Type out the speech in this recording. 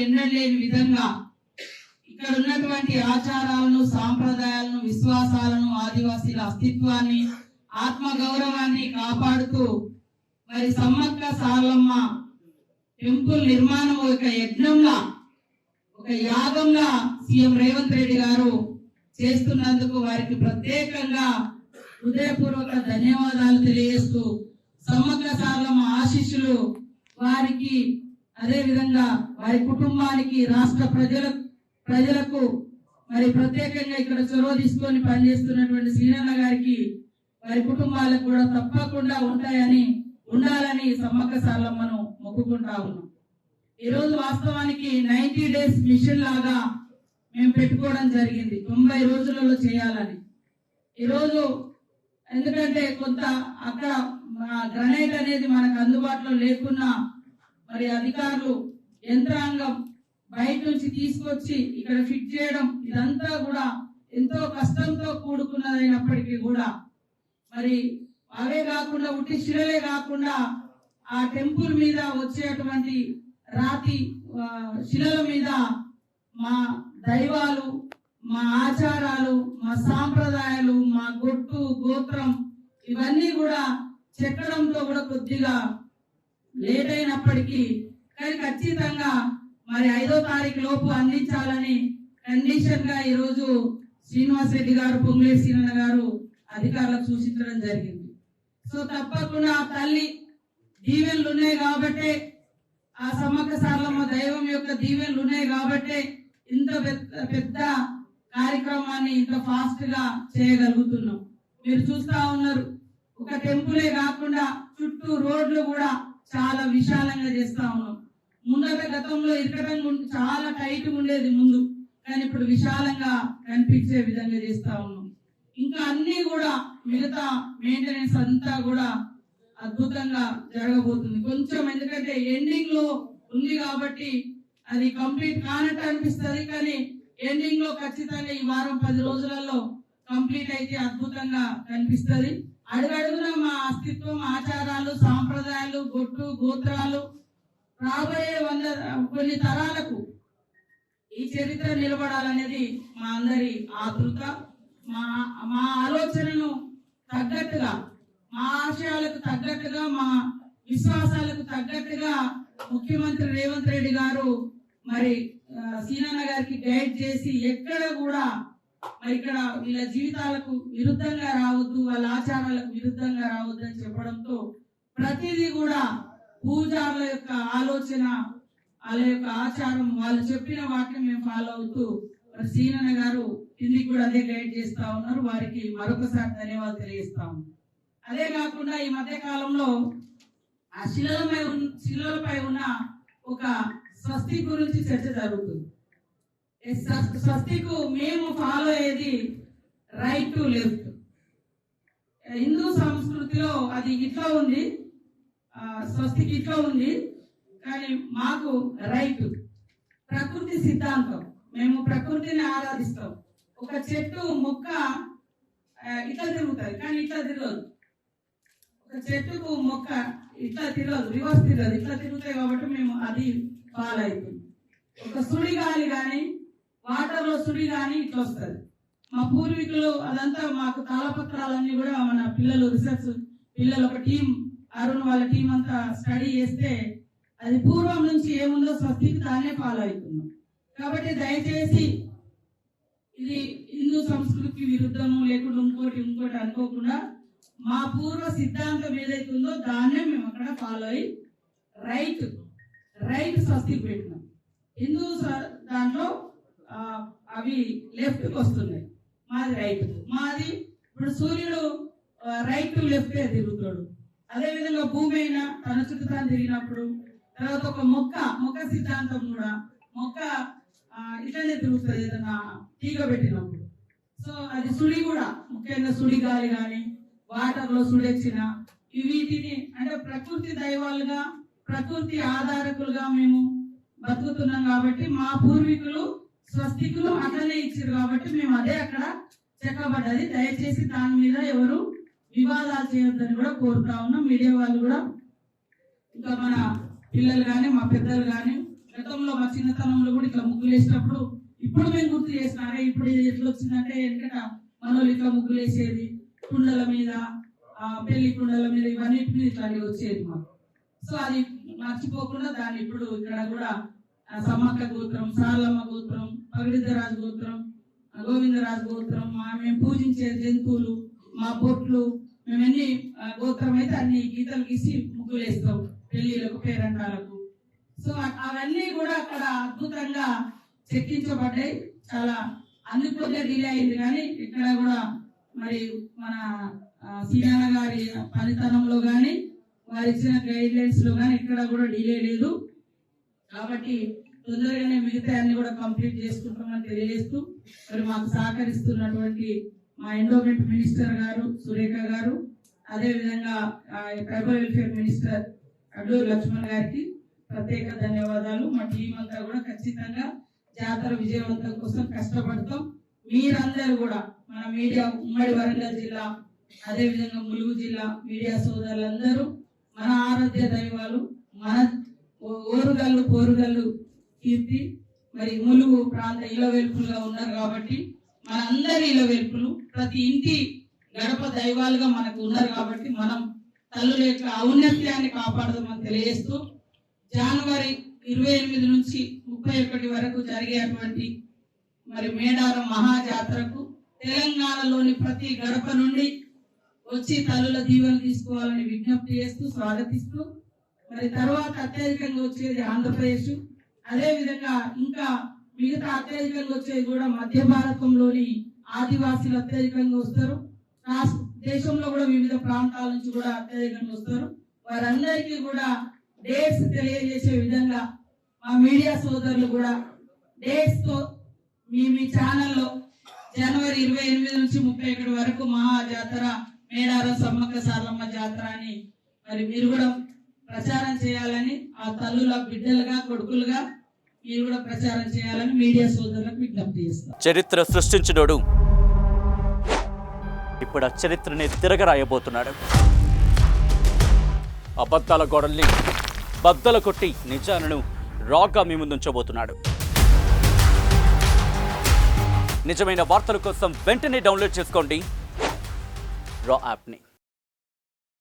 ఎన్నడలేని విధంగా ఇక్కడ ఉన్నటువంటి ఆచారాలను, సాంప్రదాయాలను, విశ్వాసాలను, ఆదివాసీల అస్తిత్వాన్ని, ఆత్మగౌరవాన్ని కాపాడుతూ మరి సమ్మక్క సారలమ్మ టెంపుల్ నిర్మాణం ఒక యజ్ఞంలా, ఒక యాగంలా సీఎం రేవంత్ రెడ్డి గారు చేస్తున్నందుకు వారికి ప్రత్యేకంగా హృదయపూర్వక ధన్యవాదాలు తెలియజేస్తూ సమ్మక్క సారలమ్మ ఆశీస్సులు వారికి, అదే విధంగా వారి కుటుంబానికి, రాష్ట్ర ప్రజలకు మరి ప్రత్యేకంగా ఇక్కడ చొరవ తీసుకొని పనిచేస్తున్నటువంటి శ్రీనన్న గారికి, వారి కుటుంబాలకు కూడా తప్పకుండా ఉండాలని సమ్మక్క సారలమ్మను మొక్కుకుంటా ఉన్నాం. ఈరోజు వాస్తవానికి 90 days మిషన్ లాగా మేము పెట్టుకోవడం జరిగింది, 90 రోజులలో చేయాలని. ఈరోజు ఎందుకంటే కొంత అక్కడ గ్రనైట్ అనేది మనకు అందుబాటులో లేకున్నా మరి అధికారులు యంత్రాంగం బయట నుంచి తీసుకొచ్చి ఇక్కడ ఫిట్ చేయడం, ఇదంతా కూడా ఎంతో కష్టంతో కూడుకున్నదైనప్పటికీ కూడా మరి అవే కాకుండా ఉట్టి శిలలే కాకుండా ఆ టెంపుల్ మీద వచ్చేటువంటి రాతి శిలల మీద మా దైవాలు, మా ఆచారాలు, మా సాంప్రదాయాలు, మా గొట్టు గోత్రం ఇవన్నీ కూడా చెక్కడంతో కూడా కొద్దిగా లేట్ అయినప్పటికీ కానీ ఖచ్చితంగా మరి 5వ తారీఖు లోపు అందించాలని కండిషన్ గా ఈరోజు శ్రీనివాస్ రెడ్డి గారు, పొంగులేటి శ్రీనన్న గారు అధికారులకు సూచించడం జరిగింది. సో తప్పకుండా తల్లి దీవెనలు ఉన్నాయి కాబట్టి, ఆ సమ్మక్క సారలమ్మ దైవం యొక్క దీవెనలు ఉన్నాయి కాబట్టి ఇంత పెద్ద కార్యక్రమాన్ని ఇంత ఫాస్ట్ గా చేయగలుగుతున్నాం. మీరు చూస్తా ఉన్నారు, ఒక టెంపులే కాకుండా చుట్టూ రోడ్లు కూడా చాలా విశాలంగా చేస్తా ఉన్నాం. ముందట గతంలో ఇరకటం చాలా టైట్ ఉండేది ముందు, కానీ ఇప్పుడు విశాలంగా కనిపించే విధంగా చేస్తా ఉన్నాం. ఇంకా అన్ని కూడా మిగతా మెయింటెనెన్స్ అంతా కూడా అద్భుతంగా జరగబోతుంది. కొంచెం ఎందుకంటే ఎండింగ్ లో ఉంది కాబట్టి అది కంప్లీట్ కానట్టు అనిపిస్తుంది, కానీ ఎండింగ్ లో ఖచ్చితంగా ఈ వారం 10 రోజులలో కంప్లీట్ అయితే అద్భుతంగా కనిపిస్తుంది. అడుగడుగున మా అస్తిత్వం, ఆచారాలు, సాంప్రదాయాలు, గొట్టు గోత్రాలు రాబోయే కొన్ని తరాలకు ఈ చరిత్ర నిలబడాలనేది మా అందరి ఆతృత. మా ఆలోచనను తగ్గట్టుగా, మా ఆశయాలకు తగ్గట్టుగా, మా విశ్వాసాలకు తగ్గట్టుగా ముఖ్యమంత్రి రేవంత్ రెడ్డి గారు మరి సీనన్న గారికి గైడ్ చేసి ఎక్కడ కూడా మరి ఇక్కడ వీళ్ళ జీవితాలకు విరుద్ధంగా రావద్దు, వాళ్ళ ఆచారాలకు విరుద్ధంగా రావద్దు అని చెప్పడంతో ప్రతిదీ కూడా పూజారుల యొక్క ఆలోచన, వాళ్ళ యొక్క ఆచారం, వాళ్ళు చెప్పిన వాటిని మేము ఫాలో అవుతూ మరి సీనన్న గారు కిందికి కూడా అదే గైడ్ చేస్తా ఉన్నారు. వారికి మరొకసారి ధన్యవాదాలు తెలియజేస్తాము. అదే కాకుండా ఈ మధ్య కాలంలో ఆ శిలలపై ఉన్న ఒక స్వస్తి గురించి చర్చ జరుగుతుంది. స్వస్తికు మేము ఫాలో అయ్యేది రైట్ టు లెఫ్ట్. హిందూ సంస్కృతిలో అది ఇట్లా ఉంది, స్వస్తికి ఇట్లా ఉంది, కానీ మాకు రైట్ ప్రకృతి సిద్ధాంతం. మేము ప్రకృతిని ఆరాధిస్తాం. ఒక చెట్టు మొక్క ఇట్లా తిరుగుతుంది, కానీ ఇట్లా తిరగదు. ఒక చెట్టుకు మొక్క ఇట్లా తిరగదు, రివర్స్ తిరగదు, ఇట్లా తిరుగుతాయి కాబట్టి మేము అది ఫాలో అవుతుంది. ఒక సుడిగాలి కానీ, వాటర్ లో సుడి కానీ ఇట్లా వస్తుంది. మా పూర్వీకులు అదంతా మాకు తాళపత్రాలన్నీ కూడా మన పిల్లలు రీసెర్చ్ పిల్లలు ఒక టీం, అరుణ్ వాళ్ళ టీం అంతా స్టడీ చేస్తే అది పూర్వం నుంచి ఏముందో స్వస్తికి దాన్నే ఫాలో అవుతున్నాం. కాబట్టి దయచేసి ఇది హిందూ సంస్కృతికి విరుద్ధము లేకుండా ఇంకోటి అనుకోకుండా మా పూర్వ సిద్ధాంతం ఏదైతుందో దాన్నే మేము అక్కడ ఫాలో అయ్యి రైట్ స్వస్తికి పెట్టినాం. హిందూ దాంట్లో అవి లెఫ్ట్ కి వస్తున్నాయి, మాది రైట్. మాది ఇప్పుడు సూర్యుడు రైట్ టు లెఫ్ట్ తిరుగుతాడు. అదేవిధంగా భూమి అయినా తన చుట్టూ తాను తిరిగినప్పుడు, తర్వాత ఒక మొక్క సిద్ధాంతం కూడా మొక్క ఇట్లనే తిరుగుతుంది ఏదైనా తీగ పెట్టినప్పుడు. సో అది సుడి కూడా, ముఖ్యంగా సుడి గాలి కానీ, వాటర్ లో సుడెచ్చిన వీటిని అంటే ప్రకృతి దైవాలుగా, ప్రకృతి ఆధారకులుగా మేము బతుకుతున్నాం. కాబట్టి మా పూర్వీకులు స్వస్తికులు అట్లనే ఇచ్చారు కాబట్టి మేము అదే అక్కడ చెక్కబడ్డది. దయచేసి దాని మీద ఎవరు వివాదాలు చేయొద్దని కూడా కోరుతా ఉన్నాం. మీడియా వాళ్ళు కూడా, ఇంకా మన పిల్లలు కానీ, మా పెద్దలు కానీ, గతంలో మా చిన్నతనంలో కూడా ఇట్లా ముగ్గులు వేసినప్పుడు ఇప్పుడు మేము గుర్తు చేసినారే ఇప్పుడు ఇది ఎట్లా వచ్చిందంటే ఎందుకంటే మనోళ్ళు ఇట్లా ముగ్గులు వేసేది కుండల మీద పెళ్లి కుండల మీద ఇవన్నిటి మీద ఇట్లాంటివి వచ్చేది మాకు. సో అది మర్చిపోకుండా దాన్ని ఇప్పుడు ఇక్కడ కూడా సమ్మక్క గోత్రం, సారలమ్మ గోత్రం, పగిడిద్దరాజు గోత్రం, గోవిందరాజు గోత్రం, మేము పూజించే జంతువులు, మా బొట్లు, మేము ఎన్ని గోత్రం అయితే అన్ని గీతలు గీసి ముగ్గులు వేస్తాం పెళ్లిలకు, పేరంటాలకు. సో అవన్నీ కూడా అక్కడ అద్భుతంగా చెక్కించబడ్డాయి. చాలా అందుకోనే డిలే అయింది, కానీ ఇక్కడ కూడా మరి మన సీనాన్న గారి పనితనంలో కానీ వారు ఇచ్చిన గైడ్ లైన్స్ లో కానీ ఇక్కడ కూడా డిలే లేదు. కాబట్టి తొందరగానే మిగతా అన్ని కూడా కంప్లీట్ చేసుకుంటామని తెలియజేస్తూ మరి మాకు సహకరిస్తున్నటువంటి మా ఎండోమెంట్ మినిస్టర్ గారు సురేఖ గారు, అదేవిధంగా tribal welfare minister Adluri Laxman గారికి ప్రత్యేక ధన్యవాదాలు. మా టీం అంతా కూడా ఖచ్చితంగా జాతర విజయవంతం కోసం కష్టపడతాం. మీరందరూ కూడా మన మీడియా, ఉమ్మడి వరంగల్ జిల్లా, అదేవిధంగా ములుగు జిల్లా మీడియా సోదరులందరూ మన ఆరాధ్య దైవాలు, మన ఓరుగల్లు పోరుగల్లు కీర్తి మరి ములుగు ప్రాంత ఇలవేల్పులుగా ఉన్నారు. కాబట్టి మనందరి ఇలవేల్పులు ప్రతి ఇంటి గడప దైవాలుగా మనకు ఉన్నారు. కాబట్టి మనం తల్లుల యొక్క ఔన్నత్యాన్ని కాపాడదామని తెలియజేస్తూ జనవరి 28 నుంచి 31 వరకు జరిగేటువంటి మరి మేడారం మహాజాతరకు తెలంగాణలోని ప్రతి గడప నుండి వచ్చి తల్లుల దీవెనలు తీసుకోవాలని విజ్ఞప్తి చేస్తూ స్వాగతిస్తూ మరి తర్వాత అత్యధికంగా వచ్చేది ఆంధ్రప్రదేశ్, అదేవిధంగా ఇంకా మిగతా అత్యధికంగా వచ్చేది కూడా మధ్య భారతంలోని ఆదివాసీలు అత్యధికంగా వస్తారు. దేశంలో కూడా వివిధ ప్రాంతాల నుంచి కూడా అత్యధికంగా వస్తారు. వారందరికీ కూడా డేట్స్ తెలియజేసే విధంగా మా మీడియా సోదరులు కూడా డేట్స్ తో మీ ఛానల్లో జనవరి 28 నుంచి 31 వరకు మహాజాతర మేడారం సమ్మక్క సారలమ్మ జాతర అని మరి మీరు కూడా ప్రచారం చేయాలని, ఆ తల్లుల బిడ్డలుగా కొడుకులుగా మీరు కూడా ప్రచారం చేయాలని మీడియా సోదరులకు విజ్ఞప్తి చేస్తాం. చరిత్ర సృష్టించినోడు ఇప్పుడు ఆ చరిత్రని తిరగరాయబోతున్నాడు. అబద్ధాల గోడల్ని బద్దలు కొట్టి నిజాలను రాగా మీ ముందుంచబోతున్నాడు. నిజమైన వార్తల కోసం వెంటనే డౌన్లోడ్ చేసుకోండి రా యాప్ని.